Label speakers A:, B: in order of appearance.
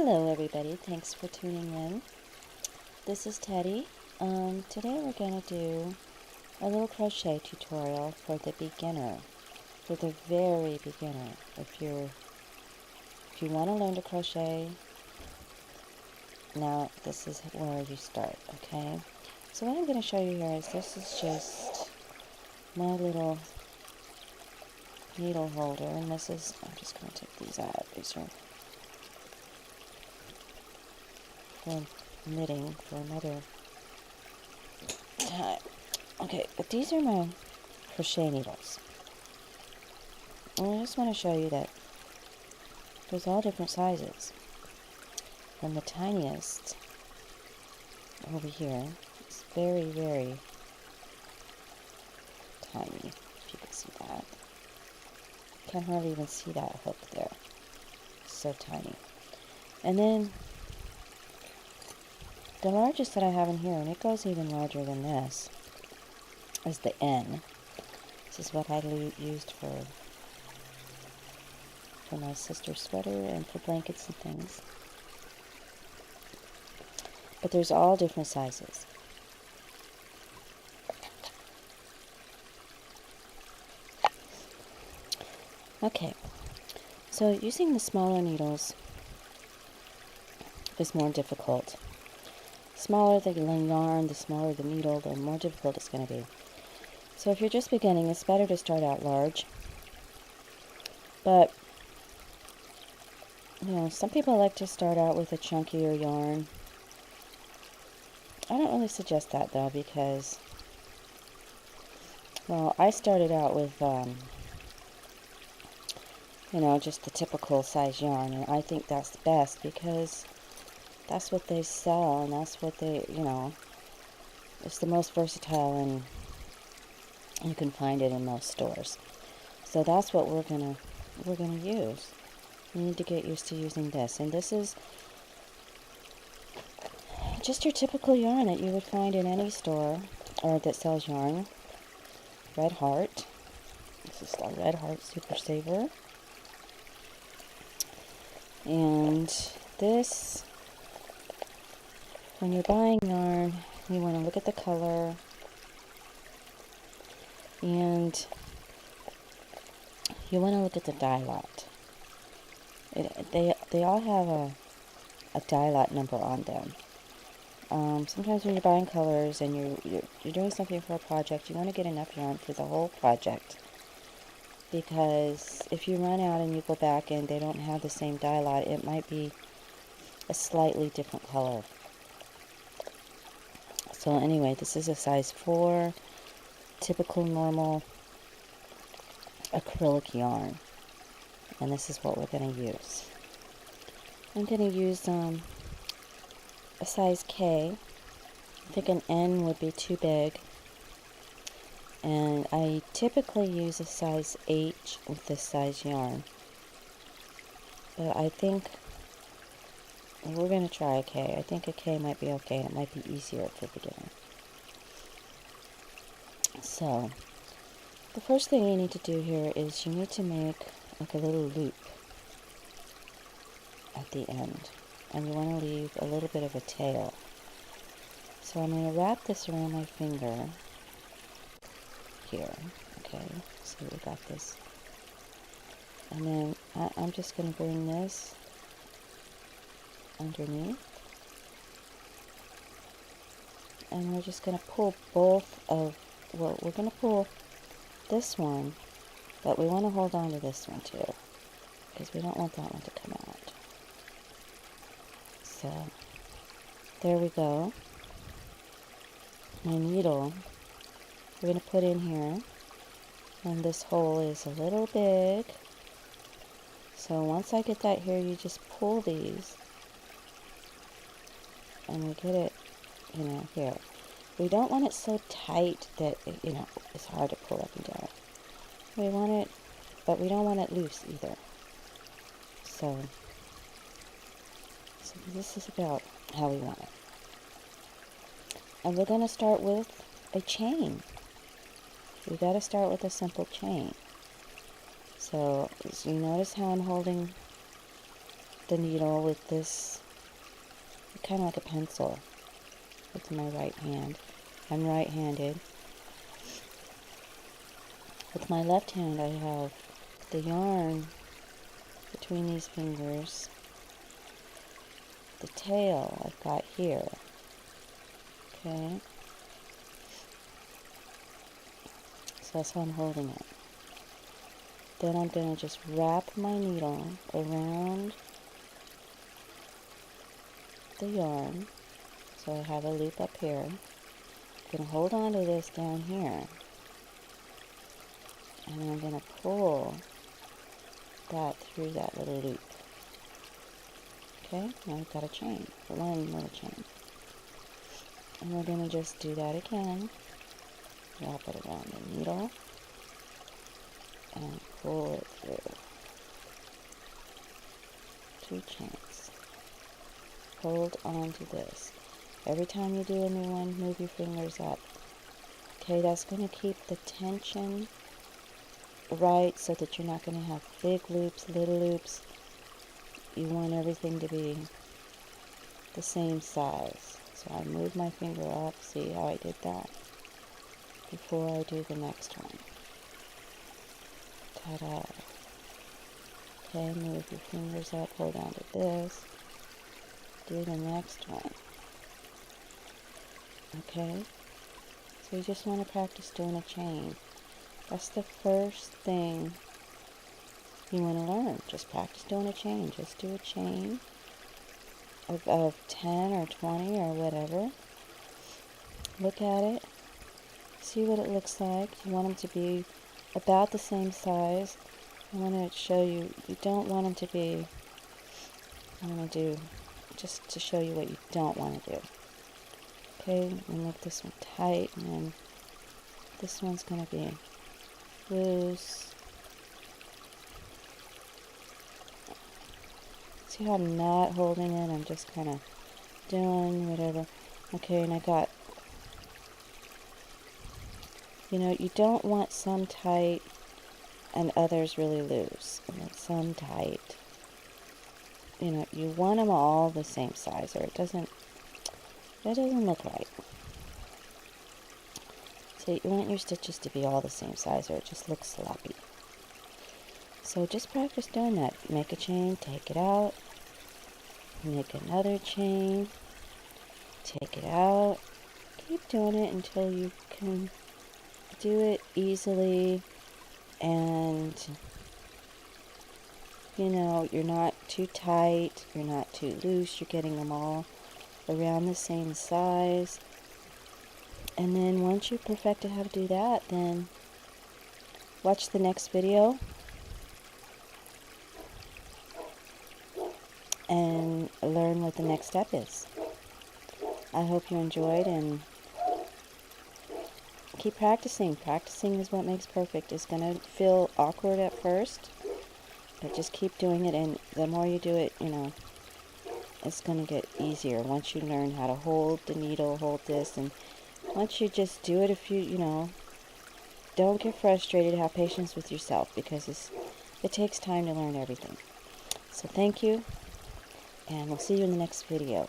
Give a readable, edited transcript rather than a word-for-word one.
A: Hello everybody, thanks for tuning in. This is Teddy. Today we're going to do a little crochet tutorial for the beginner, for the very beginner. If you want to learn to crochet, now this is where you start, okay? So what I'm going to show you here is this is just my little needle holder, and this is, I'm just going to take these out. These are for knitting for another time. Okay, but these are my crochet needles. And I just want to show you that there's all different sizes. From the tiniest over here, it's very, very tiny, if you can see that. You can hardly even see that hook there. It's so tiny. And then the largest that I have in here, and it goes even larger than this, is the N. This is what I used for my sister's sweater and for blankets and things. But there's all different sizes. Okay, so using the smaller needles is more difficult. Smaller the yarn, the smaller the needle, the more difficult it's going to be. So if you're just beginning, it's better to start out large. But, you know, some people like to start out with a chunkier yarn. I don't really suggest that, though, because, well, I started out with, you know, just the typical size yarn, and I think that's best because that's what they sell, and that's what they, you know, it's the most versatile, and you can find it in most stores. So that's what we're gonna use. You need to get used to using this, and this is just your typical yarn that you would find in any store or that sells yarn. Red Heart. This is a Red Heart Super Saver, and this, when you're buying yarn, you want to look at the color, and you want to look at the dye lot. They all have a dye lot number on them. Sometimes when you're buying colors and you're doing something for a project, you want to get enough yarn for the whole project, because if you run out and you go back and they don't have the same dye lot, it might be a slightly different color. So anyway, this is a size 4, typical normal acrylic yarn, and this is what we're going to use. I'm going to use a size K. I think an N would be too big, and I typically use a size H with this size yarn, but I think we're going to try a K. I think a K might be okay. It might be easier for beginner. So, the first thing you need to do here is you need to make like a little loop at the end. And you want to leave a little bit of a tail. So I'm going to wrap this around my finger here. Okay, so we got this. And then I'm just going to bring this underneath, and we're just going to pull both of, well, we're going to pull this one, but we want to hold on to this one too, because we don't want that one to come out. So there we go. My needle we're going to put in here, and this hole is a little big, so once I get that here, you just pull these and we get it, you know, here. We don't want it so tight that it, you know, it's hard to pull up and down. We want it, but we don't want it loose either. So this is about how we want it. And we're going to start with a chain. We got to start with a simple chain. So you notice how I'm holding the needle with this, kind of like a pencil, with my right hand. I'm right-handed. With my left hand, I have the yarn between these fingers. The tail I've got here. Okay? So that's how I'm holding it. Then I'm going to just wrap my needle around the yarn. So I have a loop up here. I'm going to hold on to this down here. And I'm going to pull that through that little loop. Okay, now I've got a chain, one little chain. And we're going to just do that again. Wrap it around the needle and pull it through. 2 chains. Hold on to this. Every time you do a new one, move your fingers up. Okay, that's going to keep the tension right so that you're not going to have big loops, little loops. You want everything to be the same size. So I move my finger up. See how I did that? Before I do the next one. Ta-da. Okay, move your fingers up. Hold on to this. Do the next one. Okay? So you just want to practice doing a chain. That's the first thing you want to learn. Just practice doing a chain. Just do a chain of 10 or 20 or whatever. Look at it. See what it looks like. You want them to be about the same size. I want to show you, you don't want them to be, I'm going to do, just to show you what you don't want to do. Okay, and make this one tight, and then this one's going to be loose. See how I'm not holding it, I'm just kind of doing whatever. Okay, and I got, you know, you don't want some tight and others really loose. And then some tight. You know, you want them all the same size, or it doesn't look right. So you want your stitches to be all the same size, or it just looks sloppy. So just practice doing that. Make a chain, take it out, make another chain, take it out. Keep doing it until you can do it easily, and you know, you're not too tight, you're not too loose, you're getting them all around the same size. And then once you've perfected how to do that, then watch the next video and learn what the next step is. I hope you enjoyed, and keep practicing. Practicing is what makes perfect. It's going to feel awkward at first, but just keep doing it, and the more you do it, you know, it's going to get easier once you learn how to hold the needle, hold this, and once you just do it a few, you know, don't get frustrated, have patience with yourself, because it takes time to learn everything. So thank you, and we'll see you in the next video.